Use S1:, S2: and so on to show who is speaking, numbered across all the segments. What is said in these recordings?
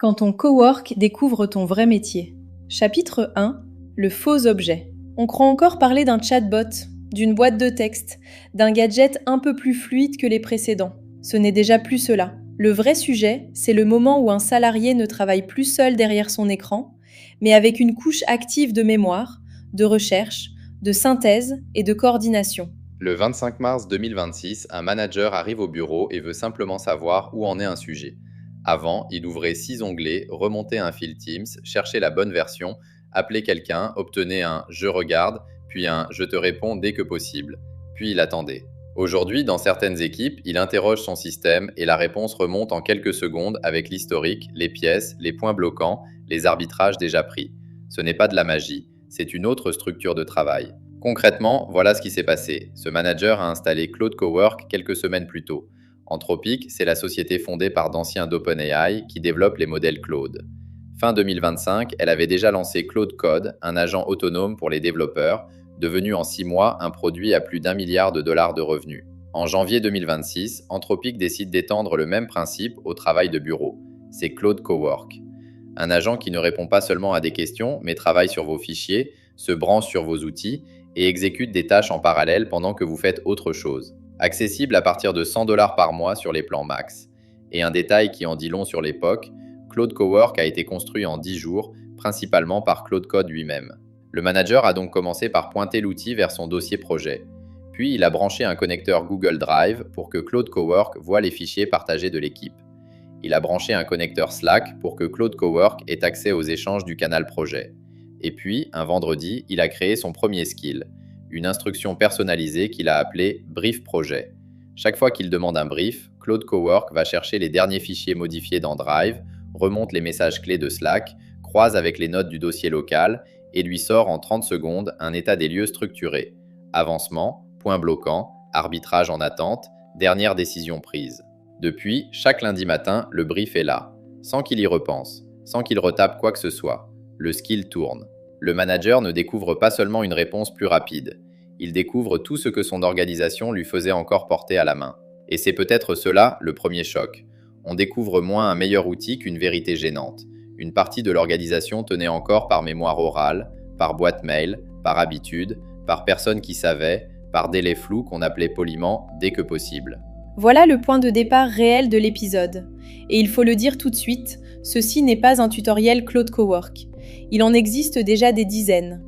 S1: Quand ton cowork découvre ton vrai métier. Chapitre 1. Le faux objet. On croit encore parler d'un chatbot, d'une boîte de texte, d'un gadget un peu plus fluide que les précédents. Ce n'est déjà plus cela. Le vrai sujet, c'est le moment où un salarié ne travaille plus seul derrière son écran, mais avec une couche active de mémoire, de recherche, de synthèse et de coordination.
S2: Le 25 mars 2026, un manager arrive au bureau et veut simplement savoir où en est un sujet. Avant, il ouvrait 6 onglets, remontait un fil Teams, cherchait la bonne version, appelait quelqu'un, obtenait un « je regarde », puis un « je te réponds dès que possible », puis il attendait. Aujourd'hui, dans certaines équipes, il interroge son système et la réponse remonte en quelques secondes avec l'historique, les pièces, les points bloquants, les arbitrages déjà pris. Ce n'est pas de la magie, c'est une autre structure de travail. Concrètement, voilà ce qui s'est passé. Ce manager a installé Claude Cowork quelques semaines plus tôt. Anthropic, c'est la société fondée par d'anciens d'OpenAI qui développe les modèles Claude. Fin 2025, elle avait déjà lancé Claude Code, un agent autonome pour les développeurs, devenu en 6 mois un produit à plus d'1 milliard de dollars de revenus. En janvier 2026, Anthropic décide d'étendre le même principe au travail de bureau. C'est Claude Cowork. Un agent qui ne répond pas seulement à des questions, mais travaille sur vos fichiers, se branche sur vos outils et exécute des tâches en parallèle pendant que vous faites autre chose. Accessible à partir de 100 $ par mois sur les plans max. Et un détail qui en dit long sur l'époque, Claude Cowork a été construit en 10 jours, principalement par Claude Code lui-même. Le manager a donc commencé par pointer l'outil vers son dossier projet. Puis il a branché un connecteur Google Drive pour que Claude Cowork voit les fichiers partagés de l'équipe. Il a branché un connecteur Slack pour que Claude Cowork ait accès aux échanges du canal projet. Et puis, un vendredi, il a créé son premier skill, une instruction personnalisée qu'il a appelée Brief Projet. Chaque fois qu'il demande un brief, Claude Cowork va chercher les derniers fichiers modifiés dans Drive, remonte les messages clés de Slack, croise avec les notes du dossier local et lui sort en 30 secondes un état des lieux structuré. Avancement, point bloquant, arbitrage en attente, dernière décision prise. Depuis, chaque lundi matin, le brief est là, sans qu'il y repense, sans qu'il retape quoi que ce soit. Le skill tourne. Le manager ne découvre pas seulement une réponse plus rapide, il découvre tout ce que son organisation lui faisait encore porter à la main. Et c'est peut-être cela le premier choc. On découvre moins un meilleur outil qu'une vérité gênante. Une partie de l'organisation tenait encore par mémoire orale, par boîte mail, par habitude, par personne qui savait, par délai flou qu'on appelait poliment dès que possible.
S1: Voilà le point de départ réel de l'épisode. Et il faut le dire tout de suite, ceci n'est pas un tutoriel Claude Cowork. Il en existe déjà des dizaines.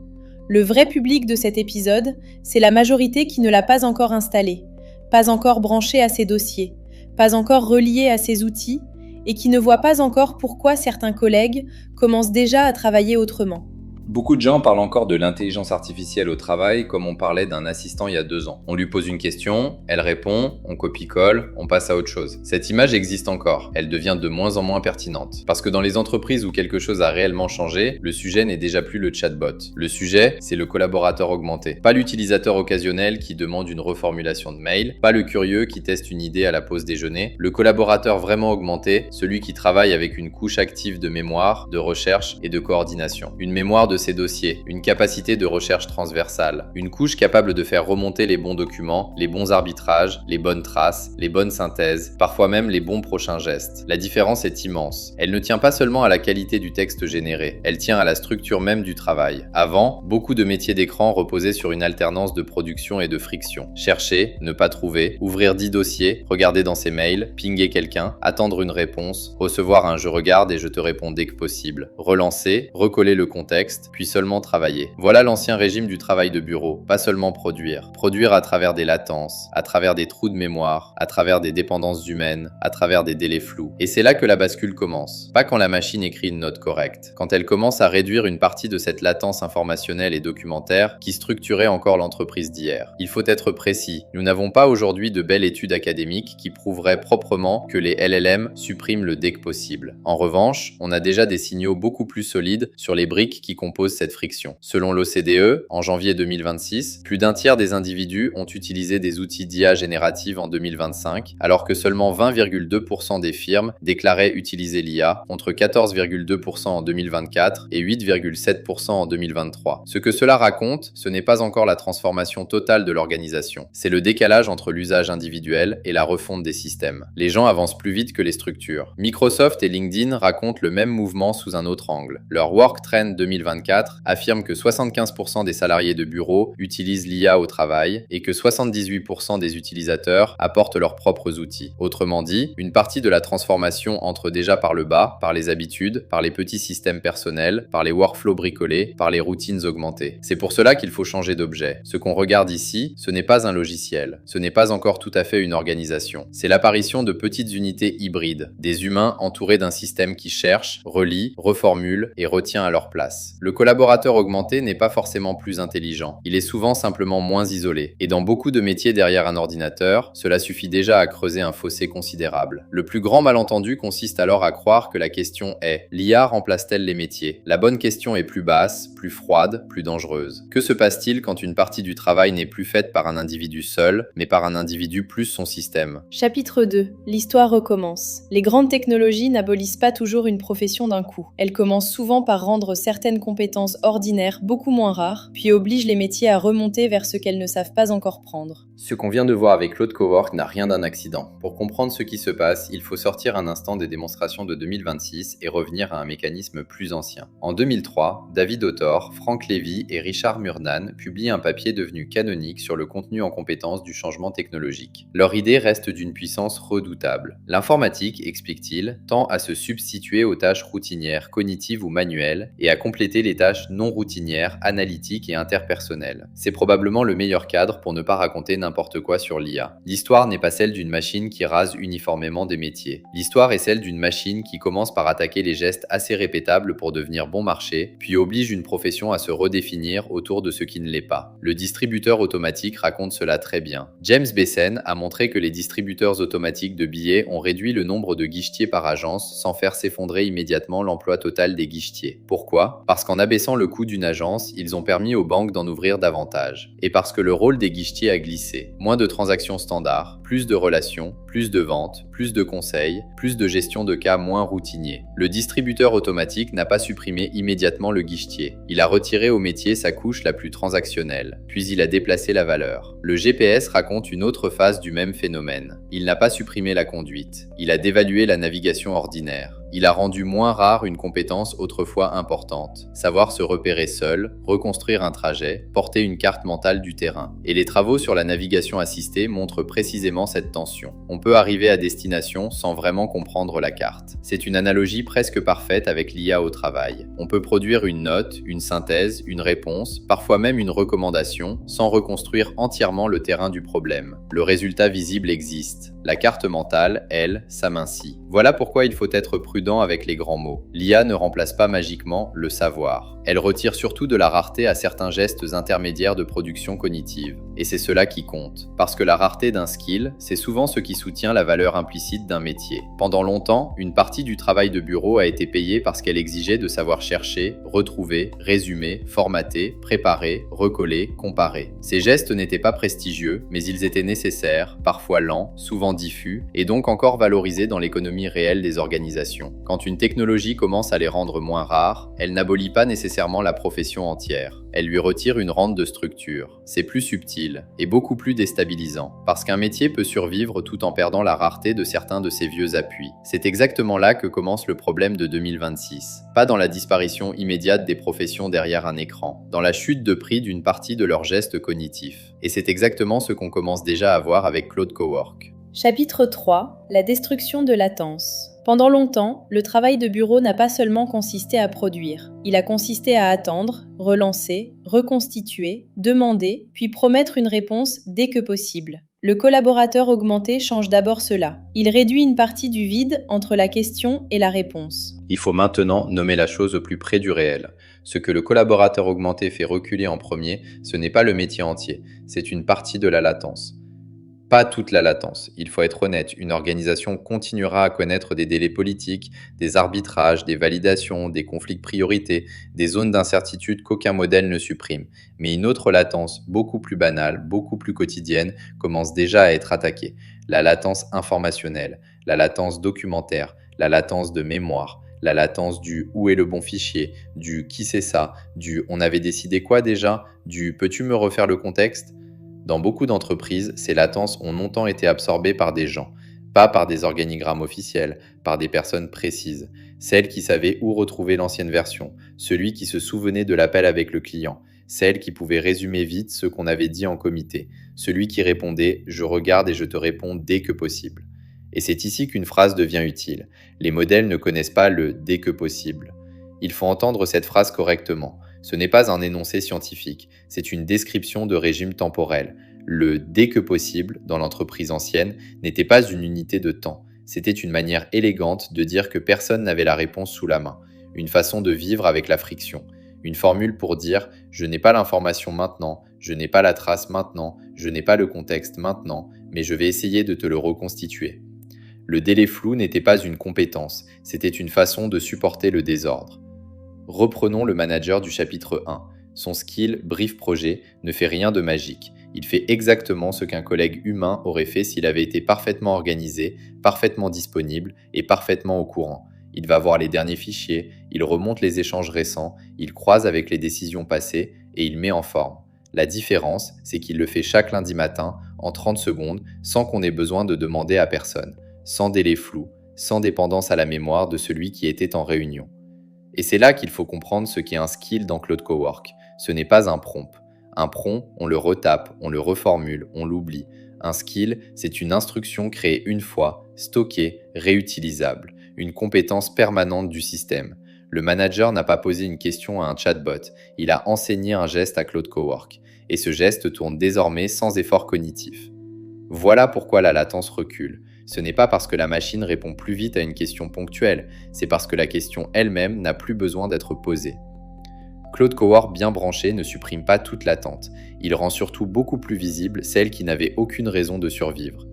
S1: Le vrai public de cet épisode, c'est la majorité qui ne l'a pas encore installé, pas encore branché à ses dossiers, pas encore relié à ses outils, et qui ne voit pas encore pourquoi certains collègues commencent déjà à travailler autrement.
S2: Beaucoup de gens parlent encore de l'intelligence artificielle au travail comme on parlait d'un assistant il y a 2 ans. On lui pose une question, elle répond, on copie-colle, on passe à autre chose. Cette image existe encore, elle devient de moins en moins pertinente. Parce que dans les entreprises où quelque chose a réellement changé, le sujet n'est déjà plus le chatbot. Le sujet, c'est le collaborateur augmenté. Pas l'utilisateur occasionnel qui demande une reformulation de mail, pas le curieux qui teste une idée à la pause déjeuner. Le collaborateur vraiment augmenté, celui qui travaille avec une couche active de mémoire, de recherche et de coordination. Une mémoire de ses dossiers, une capacité de recherche transversale, une couche capable de faire remonter les bons documents, les bons arbitrages, les bonnes traces, les bonnes synthèses, parfois même les bons prochains gestes. La différence est immense. Elle ne tient pas seulement à la qualité du texte généré, elle tient à la structure même du travail. Avant, beaucoup de métiers d'écran reposaient sur une alternance de production et de friction. Chercher, ne pas trouver, ouvrir 10 dossiers, regarder dans ses mails, pinguer quelqu'un, attendre une réponse, recevoir un « je regarde et je te réponds dès que possible », relancer, recoller le contexte, puis seulement travailler. Voilà l'ancien régime du travail de bureau, pas seulement produire. Produire à travers des latences, à travers des trous de mémoire, à travers des dépendances humaines, à travers des délais flous. Et c'est là que la bascule commence. Pas quand la machine écrit une note correcte. Quand elle commence à réduire une partie de cette latence informationnelle et documentaire qui structurait encore l'entreprise d'hier. Il faut être précis. Nous n'avons pas aujourd'hui de belles études académiques qui prouveraient proprement que les LLM suppriment le dès que possible. En revanche, on a déjà des signaux beaucoup plus solides sur les briques qui composent compose cette friction. Selon l'OCDE, en janvier 2026, plus d'un tiers des individus ont utilisé des outils d'IA générative en 2025, alors que seulement 20,2% des firmes déclaraient utiliser l'IA, contre 14,2% en 2024 et 8,7% en 2023. Ce que cela raconte, ce n'est pas encore la transformation totale de l'organisation. C'est le décalage entre l'usage individuel et la refonte des systèmes. Les gens avancent plus vite que les structures. Microsoft et LinkedIn racontent le même mouvement sous un autre angle. Leur Work Trend 2024 affirme que 75% des salariés de bureau utilisent l'IA au travail et que 78% des utilisateurs apportent leurs propres outils. Autrement dit, une partie de la transformation entre déjà par le bas, par les habitudes, par les petits systèmes personnels, par les workflows bricolés, par les routines augmentées. C'est pour cela qu'il faut changer d'objet. Ce qu'on regarde ici, ce n'est pas un logiciel. Ce n'est pas encore tout à fait une organisation. C'est l'apparition de petites unités hybrides, des humains entourés d'un système qui cherche, relie, reformule et retient à leur place. Le collaborateur augmenté n'est pas forcément plus intelligent. Il est souvent simplement moins isolé. Et dans beaucoup de métiers derrière un ordinateur, cela suffit déjà à creuser un fossé considérable. Le plus grand malentendu consiste alors à croire que la question est: l'IA remplace-t-elle les métiers? La bonne question est plus basse, plus froide, plus dangereuse. Que se passe-t-il quand une partie du travail n'est plus faite par un individu seul, mais par un individu plus son système?
S1: Chapitre 2. L'histoire recommence. Les grandes technologies n'abolissent pas toujours une profession d'un coup. Elles commencent souvent par rendre certaines compétences ordinaires beaucoup moins rares, puis obligent les métiers à remonter vers ce qu'elles ne savent pas encore prendre.
S2: Ce qu'on vient de voir avec Claude Cowork n'a rien d'un accident. Pour comprendre ce qui se passe, il faut sortir un instant des démonstrations de 2026 et revenir à un mécanisme plus ancien. En 2003, David Autor, Frank Levy et Richard Murnan publient un papier devenu canonique sur le contenu en compétences du changement technologique. Leur idée reste d'une puissance redoutable. L'informatique, explique-t-il, tend à se substituer aux tâches routinières, cognitives ou manuelles, et à compléter les tâches non routinières, analytiques et interpersonnelles. C'est probablement le meilleur cadre pour ne pas raconter n'importe quoi sur l'IA. L'histoire n'est pas celle d'une machine qui rase uniformément des métiers. L'histoire est celle d'une machine qui commence par attaquer les gestes assez répétables pour devenir bon marché, puis oblige une profession à se redéfinir autour de ce qui ne l'est pas. Le distributeur automatique raconte cela très bien. James Bessen a montré que les distributeurs automatiques de billets ont réduit le nombre de guichetiers par agence sans faire s'effondrer immédiatement l'emploi total des guichetiers. Pourquoi? Parce qu'en abaissant le coût d'une agence, ils ont permis aux banques d'en ouvrir davantage. Et parce que le rôle des guichetiers a glissé. Moins de transactions standards, plus de relations, plus de ventes, plus de conseils, plus de gestion de cas moins routiniers. Le distributeur automatique n'a pas supprimé immédiatement le guichetier. Il a retiré au métier sa couche la plus transactionnelle, puis il a déplacé la valeur. Le GPS raconte une autre phase du même phénomène. Il n'a pas supprimé la conduite. Il a dévalué la navigation ordinaire. Il a rendu moins rare une compétence autrefois importante, savoir se repérer seul, reconstruire un trajet, porter une carte mentale du terrain. Et les travaux sur la navigation assistée montrent précisément cette tension. On peut arriver à destination sans vraiment comprendre la carte. C'est une analogie presque parfaite avec l'IA au travail. On peut produire une note, une synthèse, une réponse, parfois même une recommandation, sans reconstruire entièrement le terrain du problème. Le résultat visible existe. La carte mentale, elle, s'amincit. Voilà pourquoi il faut être prudent avec les grands mots. L'IA ne remplace pas magiquement le savoir. Elle retire surtout de la rareté à certains gestes intermédiaires de production cognitive. Et c'est cela qui compte. Parce que la rareté d'un skill, c'est souvent ce qui soutient la valeur implicite d'un métier. Pendant longtemps, une partie du travail de bureau a été payée parce qu'elle exigeait de savoir chercher, retrouver, résumer, formater, préparer, recoller, comparer. Ces gestes n'étaient pas prestigieux, mais ils étaient nécessaires, parfois lents, souvent diffus, et donc encore valorisés dans l'économie réelle des organisations. Quand une technologie commence à les rendre moins rares, elle n'abolit pas nécessairement la profession entière. Elle lui retire une rente de structure. C'est plus subtil et beaucoup plus déstabilisant, parce qu'un métier peut survivre tout en perdant la rareté de certains de ses vieux appuis. C'est exactement là que commence le problème de 2026. Pas dans la disparition immédiate des professions derrière un écran, dans la chute de prix d'une partie de leurs gestes cognitifs. Et c'est exactement ce qu'on commence déjà à voir avec Claude Cowork.
S1: Chapitre 3. La destruction de latence. Pendant longtemps, le travail de bureau n'a pas seulement consisté à produire. Il a consisté à attendre, relancer, reconstituer, demander, puis promettre une réponse dès que possible. Le collaborateur augmenté change d'abord cela. Il réduit une partie du vide entre la question et la réponse.
S2: Il faut maintenant nommer la chose au plus près du réel. Ce que le collaborateur augmenté fait reculer en premier, ce n'est pas le métier entier, c'est une partie de la latence. Pas toute la latence. Il faut être honnête, une organisation continuera à connaître des délais politiques, des arbitrages, des validations, des conflits de priorité, des zones d'incertitude qu'aucun modèle ne supprime. Mais une autre latence, beaucoup plus banale, beaucoup plus quotidienne, commence déjà à être attaquée. La latence informationnelle, la latence documentaire, la latence de mémoire, la latence du où est le bon fichier, du qui c'est ça, du on avait décidé quoi déjà, du peux-tu me refaire le contexte. Dans beaucoup d'entreprises, ces latences ont longtemps été absorbées par des gens, pas par des organigrammes officiels, par des personnes précises, celles qui savaient où retrouver l'ancienne version, celui qui se souvenait de l'appel avec le client, celle qui pouvait résumer vite ce qu'on avait dit en comité, celui qui répondait « je regarde et je te réponds dès que possible ». Et c'est ici qu'une phrase devient utile. Les modèles ne connaissent pas le « dès que possible ». Il faut entendre cette phrase correctement. Ce n'est pas un énoncé scientifique, c'est une description de régime temporel. Le dès que possible, dans l'entreprise ancienne, n'était pas une unité de temps. C'était une manière élégante de dire que personne n'avait la réponse sous la main, une façon de vivre avec la friction, une formule pour dire « je n'ai pas l'information maintenant, je n'ai pas la trace maintenant, je n'ai pas le contexte maintenant, mais je vais essayer de te le reconstituer ». Le délai flou n'était pas une compétence, c'était une façon de supporter le désordre. Reprenons le manager du chapitre 1. Son skill brief projet ne fait rien de magique. Il fait exactement ce qu'un collègue humain aurait fait s'il avait été parfaitement organisé, parfaitement disponible et parfaitement au courant. Il va voir les derniers fichiers, il remonte les échanges récents, il croise avec les décisions passées et il met en forme. La différence, c'est qu'il le fait chaque lundi matin, en 30 secondes, sans qu'on ait besoin de demander à personne, sans délai flou, sans dépendance à la mémoire de celui qui était en réunion. Et c'est là qu'il faut comprendre ce qu'est un skill dans Claude Cowork. Ce n'est pas un prompt. Un prompt, on le retape, on le reformule, on l'oublie. Un skill, c'est une instruction créée une fois, stockée, réutilisable, une compétence permanente du système. Le manager n'a pas posé une question à un chatbot, il a enseigné un geste à Claude Cowork. Et ce geste tourne désormais sans effort cognitif. Voilà pourquoi la latence recule. Ce n'est pas parce que la machine répond plus vite à une question ponctuelle, c'est parce que la question elle-même n'a plus besoin d'être posée. Claude Cowork bien branché ne supprime pas toute l'attente, il rend surtout beaucoup plus visible celle qui n'avait aucune raison de survivre.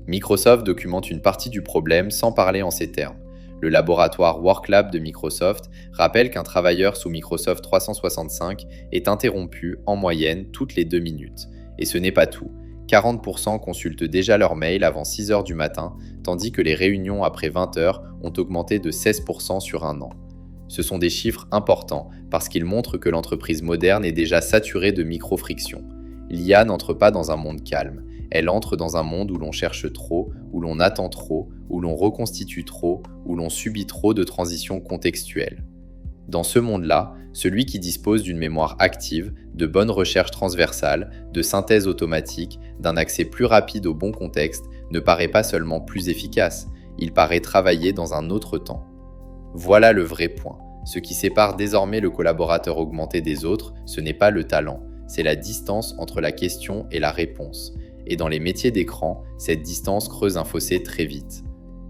S2: Microsoft documente une partie du problème sans parler en ces termes. Le laboratoire WorkLab de Microsoft rappelle qu'un travailleur sous Microsoft 365 est interrompu en moyenne toutes les 2 minutes. Et ce n'est pas tout. 40% consultent déjà leur mail avant 6 heures du matin, tandis que les réunions après 20 heures ont augmenté de 16% sur un an. Ce sont des chiffres importants parce qu'ils montrent que l'entreprise moderne est déjà saturée de micro-frictions. L'IA n'entre pas dans un monde calme, elle entre dans un monde où l'on cherche trop, où l'on attend trop, où l'on reconstitue trop, où l'on subit trop de transitions contextuelles. Dans ce monde-là, celui qui dispose d'une mémoire active, de bonnes recherches transversales, de synthèse automatique, d'un accès plus rapide au bon contexte, ne paraît pas seulement plus efficace, il paraît travailler dans un autre temps. Voilà le vrai point. Ce qui sépare désormais le collaborateur augmenté des autres, ce n'est pas le talent, c'est la distance entre la question et la réponse. Et dans les métiers d'écran, cette distance creuse un fossé très vite.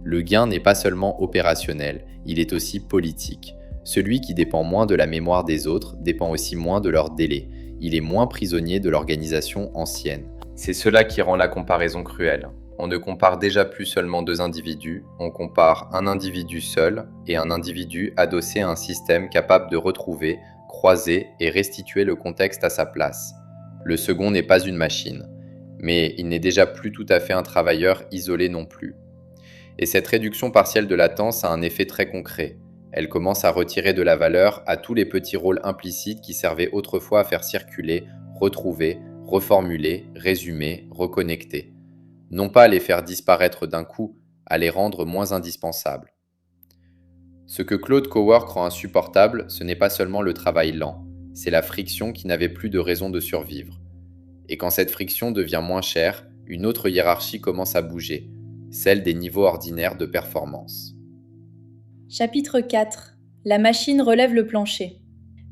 S2: Le gain n'est pas seulement opérationnel, il est aussi politique. Celui qui dépend moins de la mémoire des autres dépend aussi moins de leur délai. Il est moins prisonnier de l'organisation ancienne. C'est cela qui rend la comparaison cruelle. On ne compare déjà plus seulement 2 individus, on compare un individu seul et un individu adossé à un système capable de retrouver, croiser et restituer le contexte à sa place. Le second n'est pas une machine, mais il n'est déjà plus tout à fait un travailleur isolé non plus. Et cette réduction partielle de latence a un effet très concret. Elle commence à retirer de la valeur à tous les petits rôles implicites qui servaient autrefois à faire circuler, retrouver, reformuler, résumer, reconnecter. Non pas à les faire disparaître d'un coup, à les rendre moins indispensables. Ce que Claude Cowork rend insupportable, ce n'est pas seulement le travail lent, c'est la friction qui n'avait plus de raison de survivre. Et quand cette friction devient moins chère, une autre hiérarchie commence à bouger, celle des niveaux ordinaires de performance.
S1: Chapitre 4. La machine relève le plancher.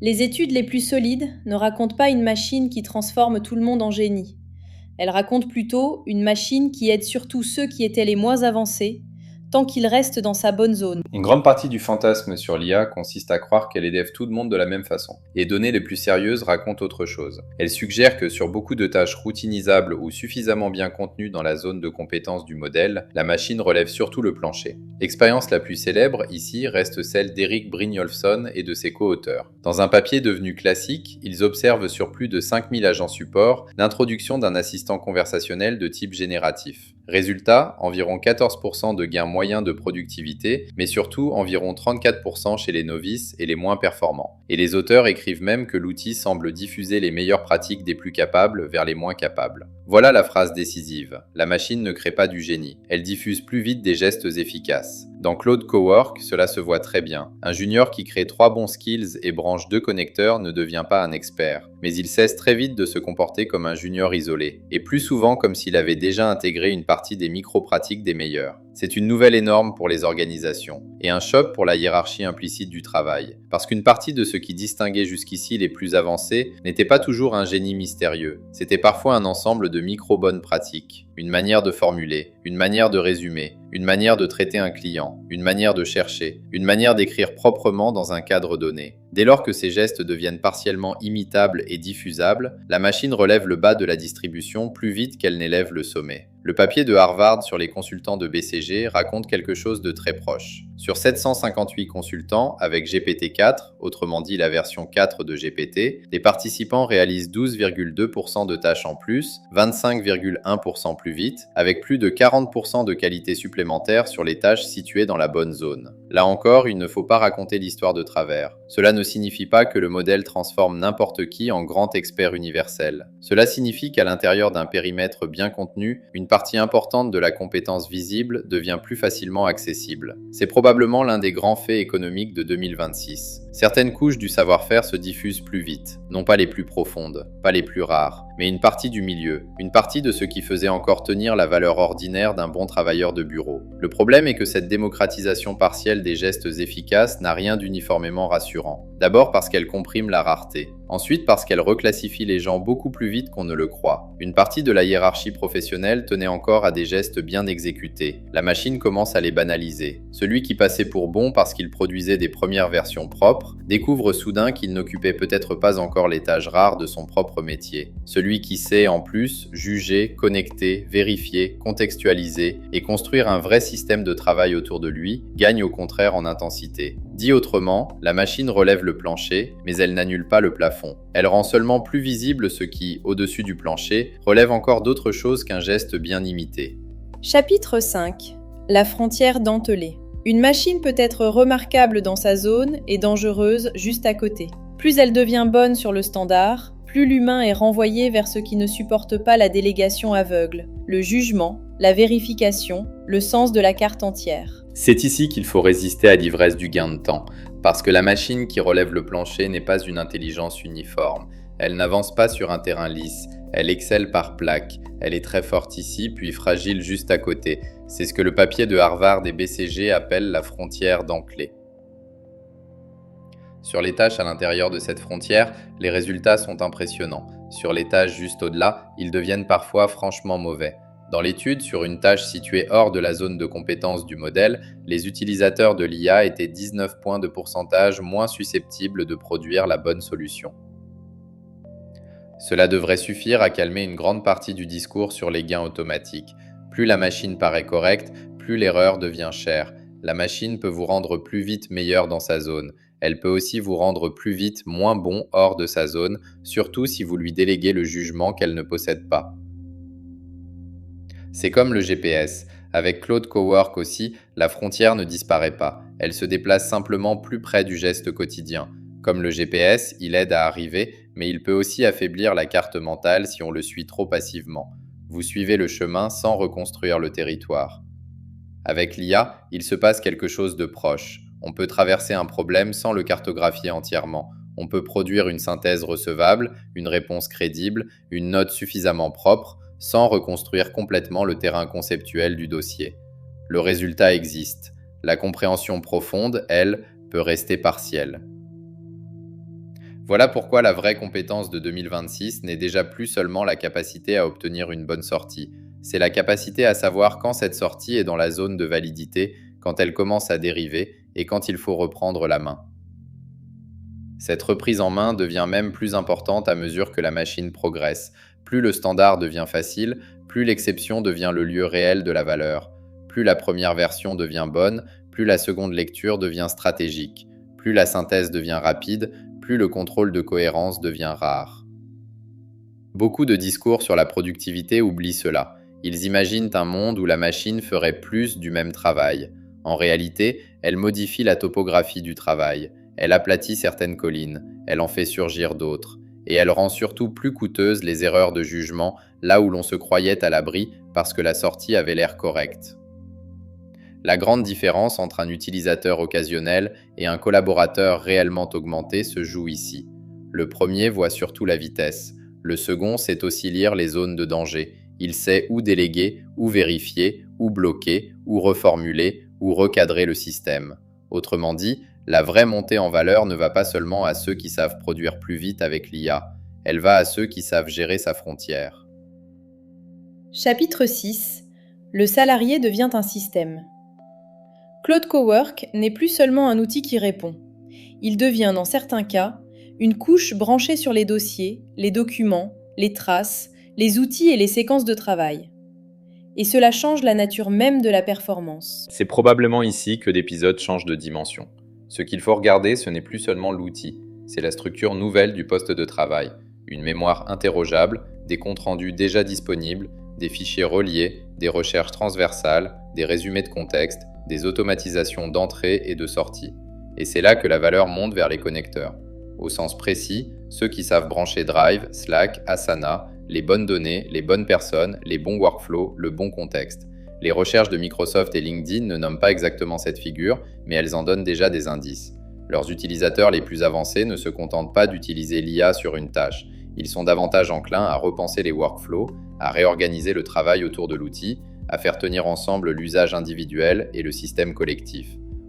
S1: Les études les plus solides ne racontent pas une machine qui transforme tout le monde en génie. Elles racontent plutôt une machine qui aide surtout ceux qui étaient les moins avancés, tant qu'il reste dans sa bonne zone.
S2: Une grande partie du fantasme sur l'IA consiste à croire qu'elle élève tout le monde de la même façon. Les données les plus sérieuses racontent autre chose. Elles suggèrent que sur beaucoup de tâches routinisables ou suffisamment bien contenues dans la zone de compétence du modèle, la machine relève surtout le plancher. L'expérience la plus célèbre ici reste celle d'Eric Brynjolfsson et de ses co-auteurs. Dans un papier devenu classique, ils observent sur plus de 5000 agents support l'introduction d'un assistant conversationnel de type génératif. Résultat, environ 14% de gains moyens de productivité, mais surtout environ 34% chez les novices et les moins performants. Et les auteurs écrivent même que l'outil semble diffuser les meilleures pratiques des plus capables vers les moins capables. Voilà la phrase décisive. La machine ne crée pas du génie. Elle diffuse plus vite des gestes efficaces. Dans Claude Cowork, cela se voit très bien. Un junior qui crée 3 bons skills et branche 2 connecteurs ne devient pas un expert. Mais il cesse très vite de se comporter comme un junior isolé. Et plus souvent comme s'il avait déjà intégré une partie des micro-pratiques des meilleurs. C'est une nouvelle énorme pour les organisations. Et un choc pour la hiérarchie implicite du travail. Parce qu'une partie de ce qui distinguait jusqu'ici les plus avancés n'était pas toujours un génie mystérieux. C'était parfois un ensemble de micro-bonnes pratiques. Une manière de formuler, une manière de résumer, une manière de traiter un client, une manière de chercher, une manière d'écrire proprement dans un cadre donné. Dès lors que ces gestes deviennent partiellement imitables et diffusables, la machine relève le bas de la distribution plus vite qu'elle n'élève le sommet. Le papier de Harvard sur les consultants de BCG raconte quelque chose de très proche. Sur 758 consultants avec GPT-4, autrement dit la version 4 de GPT, les participants réalisent 12,2% de tâches en plus, 25,1% plus vite, avec plus de 40% de qualité supplémentaire sur les tâches situées dans la bonne zone. Là encore, il ne faut pas raconter l'histoire de travers. Cela ne signifie pas que le modèle transforme n'importe qui en grand expert universel. Cela signifie qu'à l'intérieur d'un périmètre bien contenu, une partie importante de la compétence visible devient plus facilement accessible. C'est probablement l'un des grands faits économiques de 2026. Certaines couches du savoir-faire se diffusent plus vite, non pas les plus profondes, pas les plus rares, mais une partie du milieu, une partie de ce qui faisait encore tenir la valeur ordinaire d'un bon travailleur de bureau. Le problème est que cette démocratisation partielle des gestes efficaces n'a rien d'uniformément rassurant. D'abord parce qu'elle comprime la rareté. Ensuite parce qu'elle reclassifie les gens beaucoup plus vite qu'on ne le croit. Une partie de la hiérarchie professionnelle tenait encore à des gestes bien exécutés. La machine commence à les banaliser. Celui qui passait pour bon parce qu'il produisait des premières versions propres, découvre soudain qu'il n'occupait peut-être pas encore les tâches rares de son propre métier. Celui qui sait en plus juger, connecter, vérifier, contextualiser et construire un vrai système de travail autour de lui, gagne au contraire en intensité. Dit autrement, la machine relève le plancher, mais elle n'annule pas le plafond. Elle rend seulement plus visible ce qui, au-dessus du plancher, relève encore d'autre chose qu'un geste bien imité.
S1: Chapitre 5. La frontière dentelée. Une machine peut être remarquable dans sa zone et dangereuse juste à côté. Plus elle devient bonne sur le standard, plus l'humain est renvoyé vers ce qui ne supporte pas la délégation aveugle, le jugement, la vérification, le sens de la carte entière.
S2: C'est ici qu'il faut résister à l'ivresse du gain de temps, parce que la machine qui relève le plancher n'est pas une intelligence uniforme. Elle n'avance pas sur un terrain lisse, elle excelle par plaques. Elle est très forte ici, puis fragile juste à côté. C'est ce que le papier de Harvard et BCG appelle la frontière d'Anclay. Sur les tâches à l'intérieur de cette frontière, les résultats sont impressionnants. Sur les tâches juste au-delà, ils deviennent parfois franchement mauvais. Dans l'étude, sur une tâche située hors de la zone de compétence du modèle, les utilisateurs de l'IA étaient 19 points de pourcentage moins susceptibles de produire la bonne solution. Cela devrait suffire à calmer une grande partie du discours sur les gains automatiques. Plus la machine paraît correcte, plus l'erreur devient chère. La machine peut vous rendre plus vite meilleur dans sa zone. Elle peut aussi vous rendre plus vite moins bon hors de sa zone, surtout si vous lui déléguez le jugement qu'elle ne possède pas. C'est comme le GPS. Avec Claude Cowork aussi, la frontière ne disparaît pas. Elle se déplace simplement plus près du geste quotidien. Comme le GPS, il aide à arriver, mais il peut aussi affaiblir la carte mentale si on le suit trop passivement. Vous suivez le chemin sans reconstruire le territoire. Avec l'IA, il se passe quelque chose de proche. On peut traverser un problème sans le cartographier entièrement. On peut produire une synthèse recevable, une réponse crédible, une note suffisamment propre, sans reconstruire complètement le terrain conceptuel du dossier. Le résultat existe. La compréhension profonde, elle, peut rester partielle. Voilà pourquoi la vraie compétence de 2026 n'est déjà plus seulement la capacité à obtenir une bonne sortie. C'est la capacité à savoir quand cette sortie est dans la zone de validité, quand elle commence à dériver et quand il faut reprendre la main. Cette reprise en main devient même plus importante à mesure que la machine progresse. Plus le standard devient facile, plus l'exception devient le lieu réel de la valeur. Plus la première version devient bonne, plus la seconde lecture devient stratégique. Plus la synthèse devient rapide, plus le contrôle de cohérence devient rare. Beaucoup de discours sur la productivité oublient cela. Ils imaginent un monde où la machine ferait plus du même travail. En réalité, elle modifie la topographie du travail. Elle aplatit certaines collines, elle en fait surgir d'autres, et elle rend surtout plus coûteuses les erreurs de jugement là où l'on se croyait à l'abri parce que la sortie avait l'air correcte. La grande différence entre un utilisateur occasionnel et un collaborateur réellement augmenté se joue ici. Le premier voit surtout la vitesse, le second sait aussi lire les zones de danger, il sait où déléguer, où vérifier, où bloquer, où reformuler, où recadrer le système. Autrement dit, la vraie montée en valeur ne va pas seulement à ceux qui savent produire plus vite avec l'IA, elle va à ceux qui savent gérer sa frontière.
S1: Chapitre 6. Le salarié devient un système. Claude Cowork n'est plus seulement un outil qui répond. Il devient, dans certains cas, une couche branchée sur les dossiers, les documents, les traces, les outils et les séquences de travail. Et cela change la nature même de la performance.
S2: C'est probablement ici que l'épisode change de dimension. Ce qu'il faut regarder, ce n'est plus seulement l'outil, c'est la structure nouvelle du poste de travail, une mémoire interrogeable, des comptes rendus déjà disponibles, des fichiers reliés, des recherches transversales, des résumés de contexte, des automatisations d'entrée et de sortie. Et c'est là que la valeur monte vers les connecteurs. Au sens précis, ceux qui savent brancher Drive, Slack, Asana, les bonnes données, les bonnes personnes, les bons workflows, le bon contexte. Les recherches de Microsoft et LinkedIn ne nomment pas exactement cette figure, mais elles en donnent déjà des indices. Leurs utilisateurs les plus avancés ne se contentent pas d'utiliser l'IA sur une tâche. Ils sont davantage enclins à repenser les workflows, à réorganiser le travail autour de l'outil, à faire tenir ensemble l'usage individuel et le système collectif.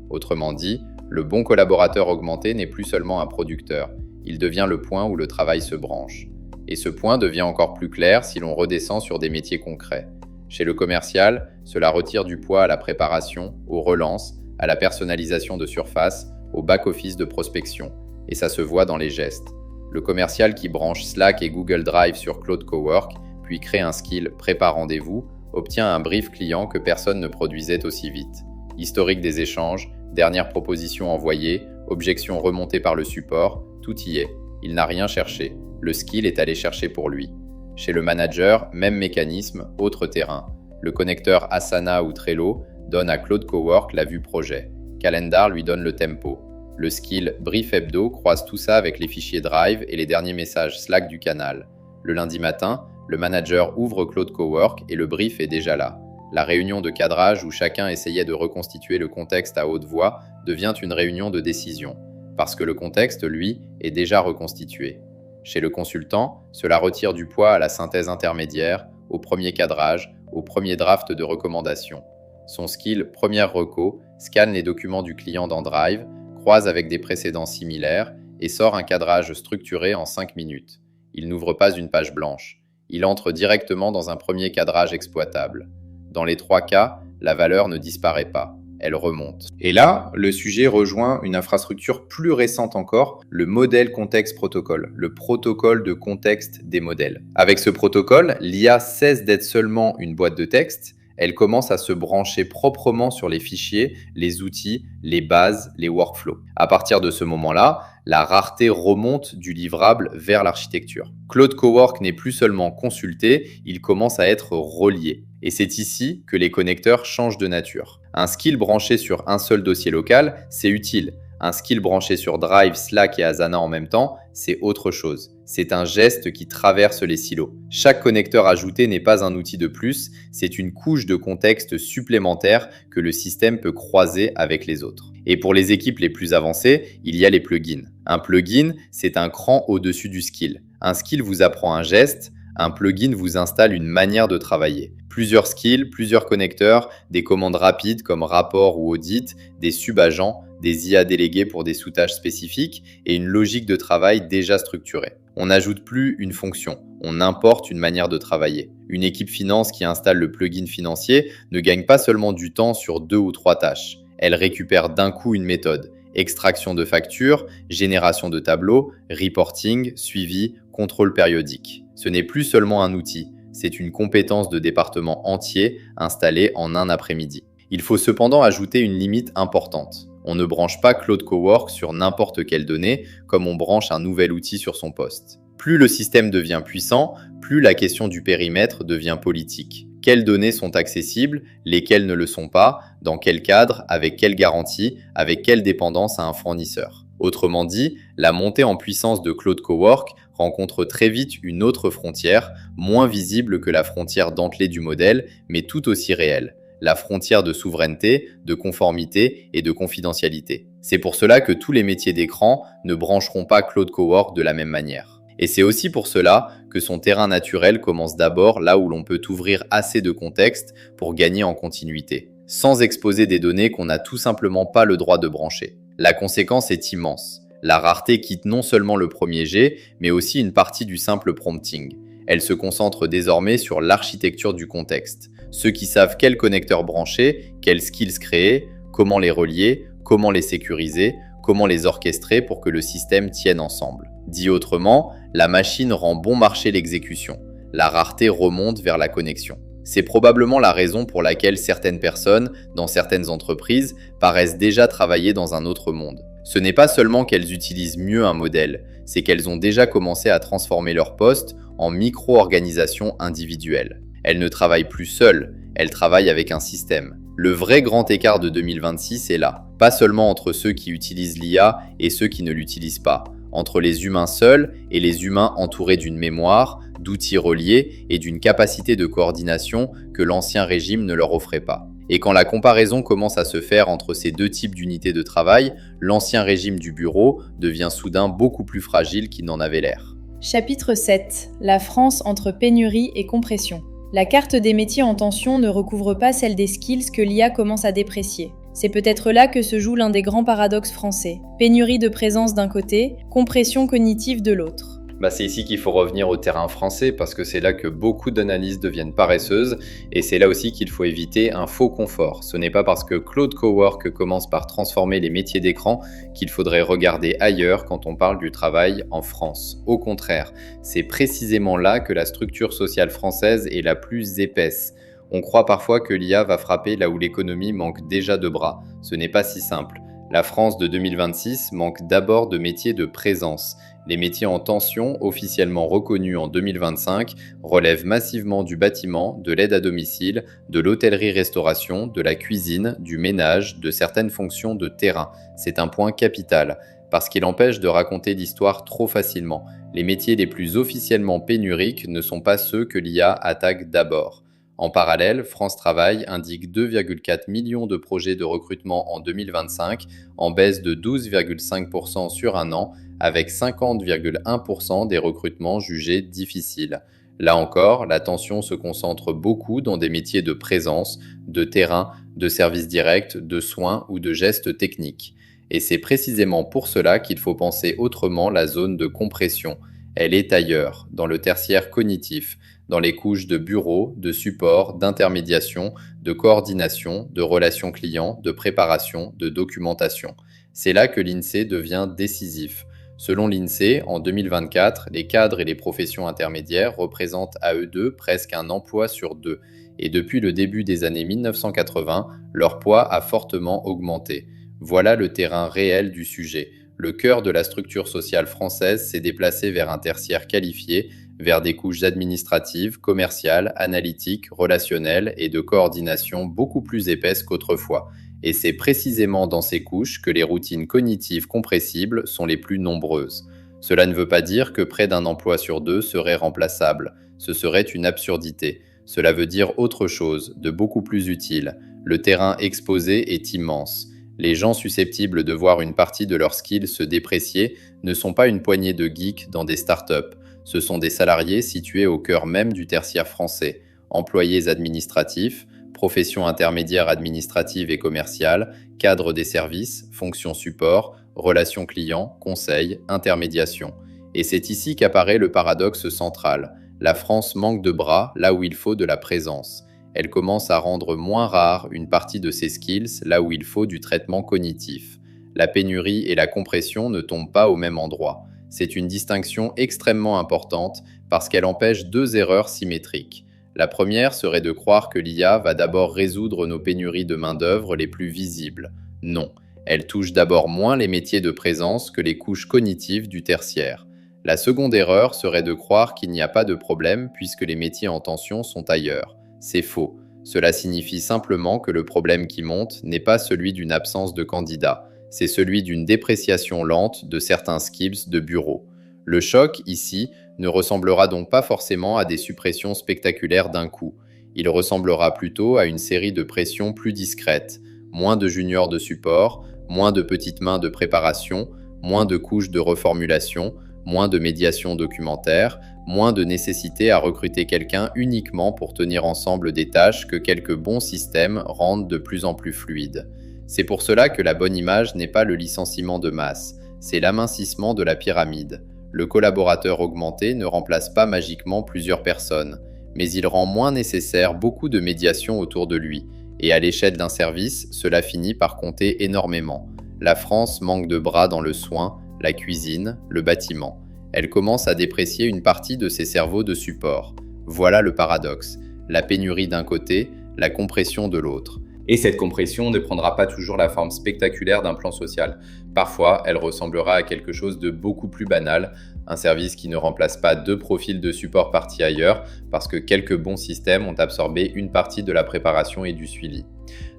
S2: Autrement dit, le bon collaborateur augmenté n'est plus seulement un producteur, il devient le point où le travail se branche. Et ce point devient encore plus clair si l'on redescend sur des métiers concrets. Chez le commercial, cela retire du poids à la préparation, aux relances, à la personnalisation de surface, au back-office de prospection. Et ça se voit dans les gestes. Le commercial qui branche Slack et Google Drive sur Claude Cowork, puis crée un skill « Prépare rendez-vous », obtient un brief client que personne ne produisait aussi vite. Historique des échanges, dernière proposition envoyée, objection remontée par le support, tout y est. Il n'a rien cherché. Le skill est allé chercher pour lui. Chez le manager, même mécanisme, autre terrain. Le connecteur Asana ou Trello donne à Claude Cowork la vue projet. Calendar lui donne le tempo. Le skill Brief Hebdo croise tout ça avec les fichiers Drive et les derniers messages Slack du canal. Le lundi matin, le manager ouvre Claude Cowork et le brief est déjà là. La réunion de cadrage où chacun essayait de reconstituer le contexte à haute voix devient une réunion de décision, parce que le contexte, lui, est déjà reconstitué. Chez le consultant, cela retire du poids à la synthèse intermédiaire, au premier cadrage, au premier draft de recommandation. Son skill Première Reco scanne les documents du client dans Drive, croise avec des précédents similaires et sort un cadrage structuré en 5 minutes. Il n'ouvre pas une page blanche. Il entre directement dans un premier cadrage exploitable. Dans les 3 cas, la valeur ne disparaît pas. Elle remonte. Et là, le sujet rejoint une infrastructure plus récente encore, le modèle contexte protocole, le protocole de contexte des modèles. Avec ce protocole, l'IA cesse d'être seulement une boîte de texte, elle commence à se brancher proprement sur les fichiers, les outils, les bases, les workflows. À partir de ce moment-là, la rareté remonte du livrable vers l'architecture. Claude Cowork n'est plus seulement consulté, il commence à être relié. Et c'est ici que les connecteurs changent de nature. Un skill branché sur un seul dossier local, c'est utile. Un skill branché sur Drive, Slack et Asana en même temps, c'est autre chose. C'est un geste qui traverse les silos. Chaque connecteur ajouté n'est pas un outil de plus, c'est une couche de contexte supplémentaire que le système peut croiser avec les autres. Et pour les équipes les plus avancées, il y a les plugins. Un plugin, c'est un cran au-dessus du skill. Un skill vous apprend un geste, un plugin vous installe une manière de travailler. Plusieurs skills, plusieurs connecteurs, des commandes rapides comme rapport ou audit, des sub-agents, des IA délégués pour des sous-tâches spécifiques et une logique de travail déjà structurée. On n'ajoute plus une fonction, on importe une manière de travailler. Une équipe finance qui installe le plugin financier ne gagne pas seulement du temps sur 2 ou 3 tâches. Elle récupère d'un coup une méthode. Extraction de factures, génération de tableaux, reporting, suivi, contrôle périodique. Ce n'est plus seulement un outil, c'est une compétence de département entier installée en un après-midi. Il faut cependant ajouter une limite importante. On ne branche pas Claude Cowork sur n'importe quelle donnée comme on branche un nouvel outil sur son poste. Plus le système devient puissant, plus la question du périmètre devient politique. Quelles données sont accessibles, lesquelles ne le sont pas, dans quel cadre, avec quelle garantie, avec quelle dépendance à un fournisseur. Autrement dit, la montée en puissance de Claude Cowork rencontre très vite une autre frontière, moins visible que la frontière dentelée du modèle, mais tout aussi réelle. La frontière de souveraineté, de conformité et de confidentialité. C'est pour cela que tous les métiers d'écran ne brancheront pas Claude Cowork de la même manière. Et c'est aussi pour cela que son terrain naturel commence d'abord là où l'on peut ouvrir assez de contexte pour gagner en continuité, sans exposer des données qu'on n'a tout simplement pas le droit de brancher. La conséquence est immense. La rareté quitte non seulement le premier jet, mais aussi une partie du simple prompting. Elle se concentre désormais sur l'architecture du contexte. Ceux qui savent quels connecteurs brancher, quels skills créer, comment les relier, comment les sécuriser, comment les orchestrer pour que le système tienne ensemble. Dit autrement, la machine rend bon marché l'exécution. La rareté remonte vers la connexion. C'est probablement la raison pour laquelle certaines personnes, dans certaines entreprises, paraissent déjà travailler dans un autre monde. Ce n'est pas seulement qu'elles utilisent mieux un modèle, c'est qu'elles ont déjà commencé à transformer leur poste en micro-organisations individuelles. Elles ne travaillent plus seules, elles travaillent avec un système. Le vrai grand écart de 2026 est là, pas seulement entre ceux qui utilisent l'IA et ceux qui ne l'utilisent pas, entre les humains seuls et les humains entourés d'une mémoire, d'outils reliés et d'une capacité de coordination que l'ancien régime ne leur offrait pas. Et quand la comparaison commence à se faire entre ces deux types d'unités de travail, l'ancien régime du bureau devient soudain beaucoup plus fragile qu'il n'en avait l'air.
S1: Chapitre 7. La France entre pénurie et compression. La carte des métiers en tension ne recouvre pas celle des skills que l'IA commence à déprécier. C'est peut-être là que se joue l'un des grands paradoxes français. Pénurie de présence d'un côté, compression cognitive de l'autre.
S2: C'est ici qu'il faut revenir au terrain français parce que c'est là que beaucoup d'analyses deviennent paresseuses et c'est là aussi qu'il faut éviter un faux confort. Ce n'est pas parce que Claude Cowork commence par transformer les métiers d'écran qu'il faudrait regarder ailleurs quand on parle du travail en France. Au contraire, c'est précisément là que la structure sociale française est la plus épaisse. On croit parfois que l'IA va frapper là où l'économie manque déjà de bras. Ce n'est pas si simple. La France de 2026 manque d'abord de métiers de présence. Les métiers en tension, officiellement reconnus en 2025, relèvent massivement du bâtiment, de l'aide à domicile, de l'hôtellerie-restauration, de la cuisine, du ménage, de certaines fonctions de terrain. C'est un point capital, parce qu'il empêche de raconter l'histoire trop facilement. Les métiers les plus officiellement pénuriques ne sont pas ceux que l'IA attaque d'abord. En parallèle, France Travail indique 2,4 millions de projets de recrutement en 2025, en baisse de 12,5% sur un an, avec 50,1% des recrutements jugés difficiles. Là encore, la tension se concentre beaucoup dans des métiers de présence, de terrain, de services directs, de soins ou de gestes techniques. Et c'est précisément pour cela qu'il faut penser autrement la zone de compression. Elle est ailleurs, dans le tertiaire cognitif, dans les couches de bureau, de support, d'intermédiation, de coordination, de relations clients, de préparation, de documentation. C'est là que l'INSEE devient décisif. Selon l'INSEE, en 2024, les cadres et les professions intermédiaires représentent à eux deux presque un emploi sur deux. Et depuis le début des années 1980, leur poids a fortement augmenté. Voilà le terrain réel du sujet. Le cœur de la structure sociale française s'est déplacé vers un tertiaire qualifié, vers des couches administratives, commerciales, analytiques, relationnelles et de coordination beaucoup plus épaisses qu'autrefois. Et c'est précisément dans ces couches que les routines cognitives compressibles sont les plus nombreuses. Cela ne veut pas dire que près d'un emploi sur deux serait remplaçable. Ce serait une absurdité. Cela veut dire autre chose, de beaucoup plus utile. Le terrain exposé est immense. Les gens susceptibles de voir une partie de leurs skills se déprécier ne sont pas une poignée de geeks dans des startups. Ce sont des salariés situés au cœur même du tertiaire français, employés administratifs, professions intermédiaires administratives et commerciales, cadres des services, fonctions support, relations clients, conseils, intermédiation. Et c'est ici qu'apparaît le paradoxe central. La France manque de bras là où il faut de la présence. Elle commence à rendre moins rare une partie de ses skills là où il faut du traitement cognitif. La pénurie et la compression ne tombent pas au même endroit. C'est une distinction extrêmement importante parce qu'elle empêche deux erreurs symétriques. La première serait de croire que l'IA va d'abord résoudre nos pénuries de main-d'œuvre les plus visibles. Non, elle touche d'abord moins les métiers de présence que les couches cognitives du tertiaire. La seconde erreur serait de croire qu'il n'y a pas de problème puisque les métiers en tension sont ailleurs. C'est faux. Cela signifie simplement que le problème qui monte n'est pas celui d'une absence de candidats, c'est celui d'une dépréciation lente de certains skills de bureau. Le choc, ici, ne ressemblera donc pas forcément à des suppressions spectaculaires d'un coup. Il ressemblera plutôt à une série de pressions plus discrètes. Moins de juniors de support, moins de petites mains de préparation, moins de couches de reformulation, moins de médiation documentaire, moins de nécessité à recruter quelqu'un uniquement pour tenir ensemble des tâches que quelques bons systèmes rendent de plus en plus fluides. C'est pour cela que la bonne image n'est pas le licenciement de masse, c'est l'amincissement de la pyramide. Le collaborateur augmenté ne remplace pas magiquement plusieurs personnes, mais il rend moins nécessaire beaucoup de médiation autour de lui, et à l'échelle d'un service, cela finit par compter énormément. La France manque de bras dans le soin, la cuisine, le bâtiment. Elle commence à déprécier une partie de ses cerveaux de support. Voilà le paradoxe. La pénurie d'un côté, la compression de l'autre. Et cette compression ne prendra pas toujours la forme spectaculaire d'un plan social. Parfois, elle ressemblera à quelque chose de beaucoup plus banal, un service qui ne remplace pas deux profils de support partis ailleurs parce que quelques bons systèmes ont absorbé une partie de la préparation et du suivi.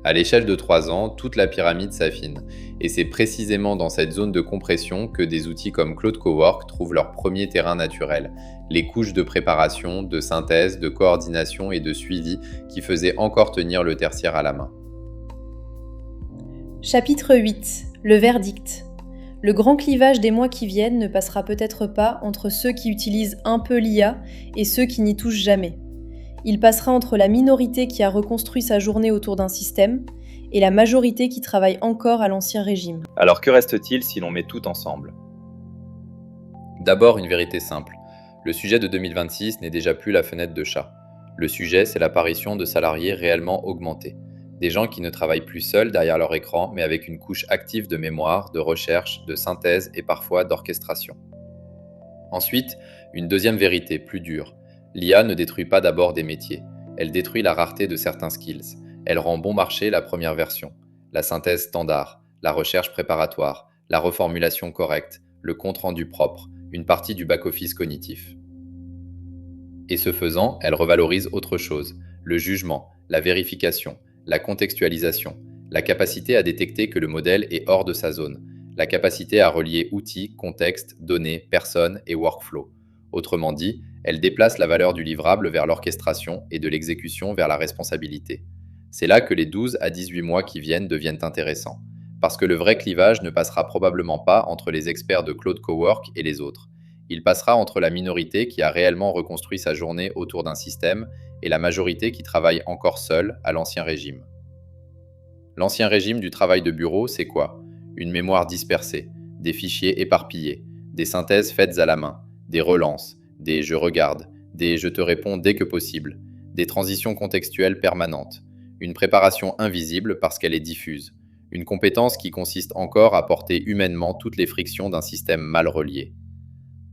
S2: À l'échelle de 3 ans, toute la pyramide s'affine. Et c'est précisément dans cette zone de compression que des outils comme Claude Cowork trouvent leur premier terrain naturel. Les couches de préparation, de synthèse, de coordination et de suivi qui faisaient encore tenir le tertiaire à la main.
S1: Chapitre 8. Le verdict. Le grand clivage des mois qui viennent ne passera peut-être pas entre ceux qui utilisent un peu l'IA et ceux qui n'y touchent jamais. Il passera entre la minorité qui a reconstruit sa journée autour d'un système et la majorité qui travaille encore à l'ancien régime.
S2: Alors que reste-t-il si l'on met tout ensemble ? D'abord, une vérité simple. Le sujet de 2026 n'est déjà plus la fenêtre de chat. Le sujet, c'est l'apparition de salariés réellement augmentés. Des gens qui ne travaillent plus seuls derrière leur écran, mais avec une couche active de mémoire, de recherche, de synthèse et parfois d'orchestration. Ensuite, une deuxième vérité, plus dure. L'IA ne détruit pas d'abord des métiers. Elle détruit la rareté de certains skills. Elle rend bon marché la première version, la synthèse standard, la recherche préparatoire, la reformulation correcte, le compte-rendu propre, une partie du back-office cognitif. Et ce faisant, elle revalorise autre chose, le jugement, la vérification, la contextualisation, la capacité à détecter que le modèle est hors de sa zone, la capacité à relier outils, contexte, données, personnes et workflow. Autrement dit, elle déplace la valeur du livrable vers l'orchestration et de l'exécution vers la responsabilité. C'est là que les 12 à 18 mois qui viennent deviennent intéressants, parce que le vrai clivage ne passera probablement pas entre les experts de Claude Cowork et les autres. Il passera entre la minorité qui a réellement reconstruit sa journée autour d'un système et la majorité qui travaille encore seule à l'ancien régime. L'ancien régime du travail de bureau, c'est quoi ? Une mémoire dispersée, des fichiers éparpillés, des synthèses faites à la main, des relances, des « je regarde », des « je te réponds dès que possible », des transitions contextuelles permanentes, une préparation invisible parce qu'elle est diffuse, une compétence qui consiste encore à porter humainement toutes les frictions d'un système mal relié.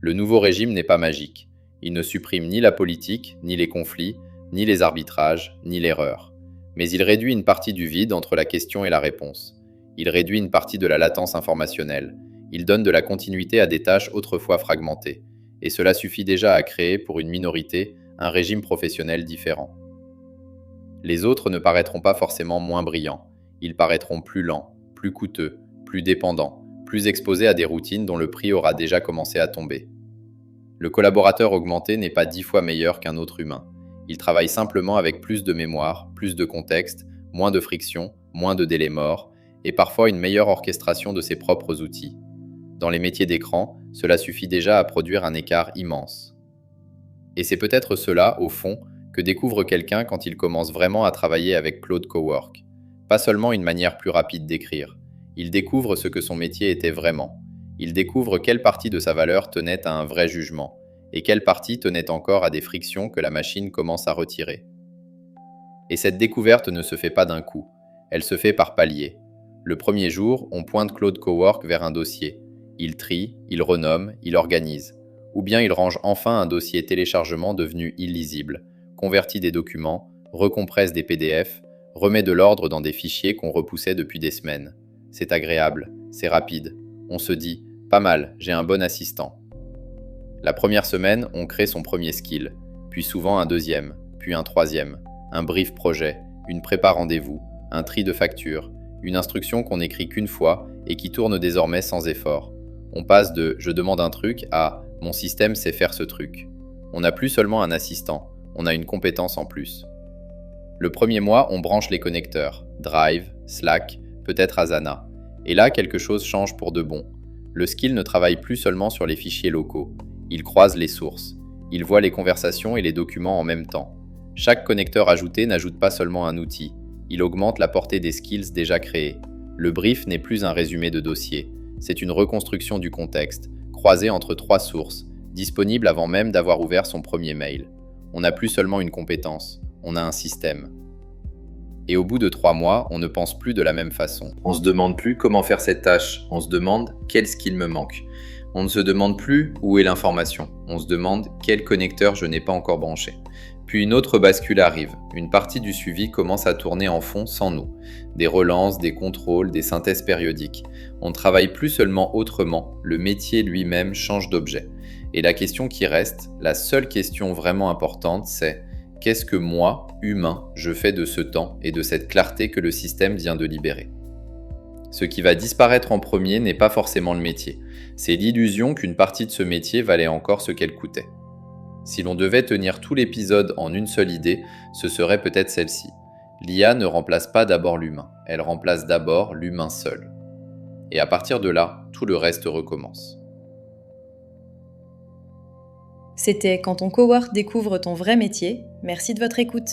S2: Le nouveau régime n'est pas magique. Il ne supprime ni la politique, ni les conflits, ni les arbitrages, ni l'erreur. Mais il réduit une partie du vide entre la question et la réponse. Il réduit une partie de la latence informationnelle. Il donne de la continuité à des tâches autrefois fragmentées. Et cela suffit déjà à créer, pour une minorité, un régime professionnel différent. Les autres ne paraîtront pas forcément moins brillants. Ils paraîtront plus lents, plus coûteux, plus dépendants, plus exposés à des routines dont le prix aura déjà commencé à tomber. Le collaborateur augmenté n'est pas 10 fois meilleur qu'un autre humain. Il travaille simplement avec plus de mémoire, plus de contexte, moins de friction, moins de délais morts, et parfois une meilleure orchestration de ses propres outils. Dans les métiers d'écran, cela suffit déjà à produire un écart immense. Et c'est peut-être cela, au fond, que découvre quelqu'un quand il commence vraiment à travailler avec Claude Cowork. Pas seulement une manière plus rapide d'écrire. Il découvre ce que son métier était vraiment. Il découvre quelle partie de sa valeur tenait à un vrai jugement, et quelle partie tenait encore à des frictions que la machine commence à retirer. Et cette découverte ne se fait pas d'un coup, elle se fait par paliers. Le premier jour, on pointe Claude Cowork vers un dossier. Il trie, il renomme, il organise. Ou bien il range enfin un dossier téléchargement devenu illisible, convertit des documents, recompresse des PDF, remet de l'ordre dans des fichiers qu'on repoussait depuis des semaines. C'est agréable, c'est rapide. On se dit, pas mal, j'ai un bon assistant. La première semaine, on crée son premier skill, puis souvent un deuxième, puis un troisième, un brief projet, une prépa rendez-vous, un tri de factures, une instruction qu'on n'écrit qu'une fois et qui tourne désormais sans effort. On passe de « je demande un truc » à « mon système sait faire ce truc ». On n'a plus seulement un assistant, on a une compétence en plus. Le premier mois, on branche les connecteurs, Drive, Slack, peut-être Asana. Et là, quelque chose change pour de bon. Le skill ne travaille plus seulement sur les fichiers locaux. Il croise les sources. Il voit les conversations et les documents en même temps. Chaque connecteur ajouté n'ajoute pas seulement un outil. Il augmente la portée des skills déjà créés. Le brief n'est plus un résumé de dossier. C'est une reconstruction du contexte, croisée entre 3 sources, disponible avant même d'avoir ouvert son premier mail. On n'a plus seulement une compétence, on a un système. Et au bout de 3 mois, on ne pense plus de la même façon. On ne se demande plus comment faire cette tâche, on se demande quel skill me manque. On ne se demande plus où est l'information, on se demande quel connecteur je n'ai pas encore branché. Puis une autre bascule arrive, une partie du suivi commence à tourner en fond sans nous. Des relances, des contrôles, des synthèses périodiques. On ne travaille plus seulement autrement, le métier lui-même change d'objet. Et la question qui reste, la seule question vraiment importante, c'est qu'est-ce que moi, humain, je fais de ce temps et de cette clarté que le système vient de libérer ? Ce qui va disparaître en premier n'est pas forcément le métier. C'est l'illusion qu'une partie de ce métier valait encore ce qu'elle coûtait. Si l'on devait tenir tout l'épisode en une seule idée, ce serait peut-être celle-ci. L'IA ne remplace pas d'abord l'humain, elle remplace d'abord l'humain seul. Et à partir de là, tout le reste recommence.
S1: C'était Quand ton cowork découvre ton vrai métier. Merci de votre écoute.